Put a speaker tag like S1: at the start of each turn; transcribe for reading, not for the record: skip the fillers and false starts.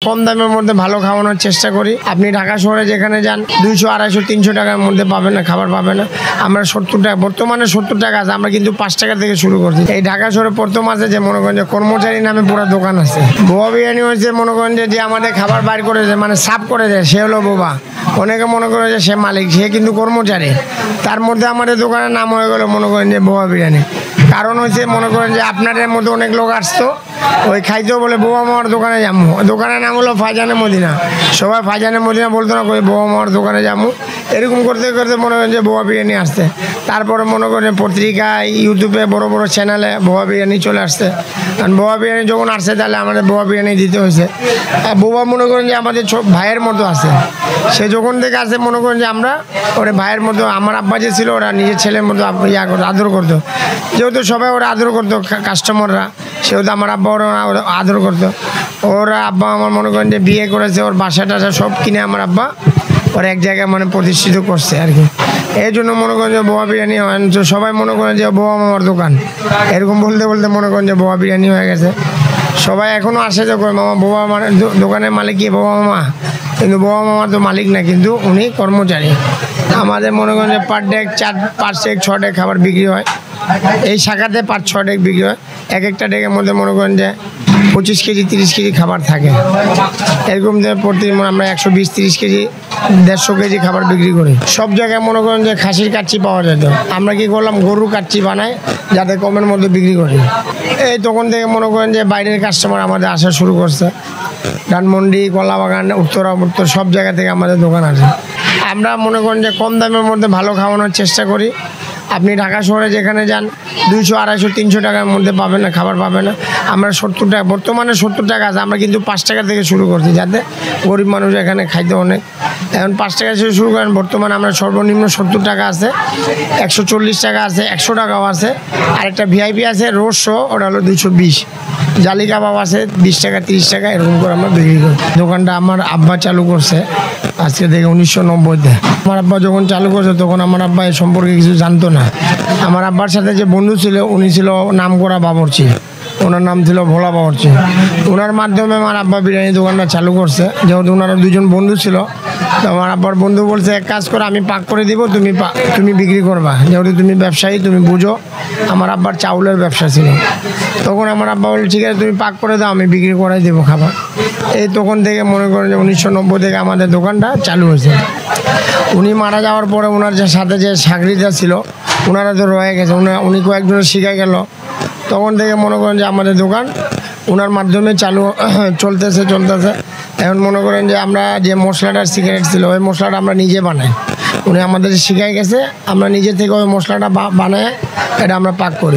S1: কম দামের মধ্যে ভালো খাওয়ানোর চেষ্টা করি। আপনি ঢাকা শহরে যেখানে যান 200, 250, 300 টাকার মধ্যে পাবেন না, খাবার পাবেন না। আমরা 70 টাকা, বর্তমানে 70 টাকা আছে, আমরা কিন্তু 5 টাকা থেকে শুরু করছি। এই ঢাকা শহরে প্রথম আছে যে মনে করেন যে কর্মচারী নামে পুরো দোকান আছে। বোবা বিরিয়ানি হচ্ছে মনে করেন যে আমাদের খাবার বাইর করে দেয়, মানে সাফ করে দেয়, সে হলো বোবা। অনেকে মনে করে যে সে মালিক, সে কিন্তু কর্মচারী। তার মধ্যে আমাদের দোকানের নাম হয়ে গেল মনে করেন যে বোবা বিরিয়ানি। কারণ হচ্ছে মনে করেন যে আপনাদের মধ্যে অনেক লোক আসতো, ওই খাইতেও বলে বোবা মামার দোকানে যাবো। দোকানের নাম হলো ফাইজানে মদিনা। সবাই ফাইজানে মদিনা বলতো না, করে বোবা মামার দোকানে যাবো। এরকম করতে করতে মনে করেন যে বোবা বিরিয়ানি আসছে। তারপরে মনে করেন পত্রিকায়, ইউটিউবে, বড় বড় চ্যানেলে বোবা বিরিয়ানি চলে আসছে। কারণ বোবা বিরিয়ানি যখন আসছে তাহলে আমাদের বোবা বিরিয়ানি দিতে হয়েছে। বোবা মনে করেন যে আমাদের ভাইয়ের মতো আছে। সে যখন থেকে আসে মনে করেন যে আমরা ওরা ভাইয়ের মতো, আমার আব্বা যে ছিল ওরা নিজের ছেলের মতো আদর করতো। যেহেতু সবাই ওরা আদর করতো, কাস্টমাররা, সেহেতু আমার আব্বা ওরা আদর করতো। ওরা আব্বা আমার মনে করেন যে বিয়ে করেছে, ওর বাসা টাসা সব কিনে আমার আব্বা ওরা এক জায়গায় মানে প্রতিষ্ঠিত করছে আর কি। এই জন্য মনে করেন যে বোবা বিরিয়ানি হয়, সবাই মনে করেন যে বোবা মামার দোকান, এরকম বলতে বলতে মনে করেন যে বোবা বিরিয়ানি হয়ে গেছে। সবাই এখনও আসে যে মামা বোবা মানে দোকানের মালিক কি বোবা মামা, কিন্তু বোবা মামা তো মালিক না, কিন্তু উনি কর্মচারী। আমাদের মনে করেন যে পার ডে 5 থেকে 6 ডেক খাবার বিক্রি হয়। এই শাখাতে 5-6 ডেক বিক্রি হয়। এক একটা ডেকের মধ্যে মনে করেন যে 25 কেজি 30 কেজি খাবার থাকে। এরকম যে প্রতি আমরা 120-30 কেজি 150 কেজি খাবার বিক্রি করি। সব জায়গায় মনে করেন যে খাসির কাচ্চি পাওয়া যেত, আমরা কি করলাম গরুর কাচ্চি বানাই যাতে কমের মধ্যে বিক্রি করি। এই তখন থেকে মনে করেন যে বাইরের কাস্টমার আমাদের আসা শুরু করছে। ধানমন্ডি, কলাবাগান, উত্তর সব জায়গা থেকে আমাদের দোকান আছে। আমরা মনে করেন যে কম দামের মধ্যে ভালো খাওয়ানোর চেষ্টা করি। আপনি ঢাকা শহরে যেখানে যান 200, 250, 300 টাকার মধ্যে পাবেন না, খাবার পাবেন না। আমরা 70 টাকা, বর্তমানে 70 টাকা আছে, আমরা কিন্তু 5 টাকা থেকে শুরু করছি, যাতে গরিব মানুষ এখানে খাইতে অনেক। এখন 5 টাকা থেকে শুরু করেন। বর্তমানে আমরা সর্বনিম্ন 70 টাকা আছে, 140 টাকা আছে, 100 টাকাও আছে। আরেকটা ভিআইপি আছে রোস্ট শো, ওটা হলো 220। জালি কাবাব আছে 20 টাকা 30 টাকা, এরকম করে আমরা বিক্রি করি। দোকানটা আমার আব্বা চালু করছে আজকে থেকে 1990-তে। আমার আব্বা যখন চালু করছে তখন আমার আব্বা এ সম্পর্কে কিছু জানতো না। আমার আব্বার সাথে যে বন্ধু ছিল উনি ছিল নাম করা বাবরচি, ওনার নাম ছিল ভোলা বাবরচি। ওনার মাধ্যমে আমার আব্বা বিরিয়ানি দোকানটা চালু করছে। যেহেতু ওনারা 2জন বন্ধু ছিল, তো আমার আব্বার বন্ধু বলছে এক কাজ করে আমি পাক করে দিব, তুমি বিক্রি করবা, যেহেতু তুমি ব্যবসায়ী, তুমি বুঝো। আমার আব্বার চাউলের ব্যবসা ছিল। তখন আমার আব্বা বলছে ঠিক আছে তুমি পাক করে দাও, আমি বিক্রি করাই দেবো খাবার। এই তখন থেকে মনে করেন যে 1990 থেকে আমাদের দোকানটা চালু হয়েছে। উনি মারা যাওয়ার পরে ওনার যে সাথে যে চাকরিটা ছিল ওনারা তো রয়ে গেছে, উনি কয়েকজনের শিখে গেল। তখন থেকে মনে করেন যে আমাদের দোকান ওনার মাধ্যমে চালু চলতেছে। এখন মনে করেন যে আমরা যে মশলাটার সিগারেট ছিল ওই মশলাটা আমরা নিজে বানাই। উনি আমাদের শিখাই গেছে, আমরা নিজে থেকে ওই মশলাটা বানায় এটা আমরা পাক করি।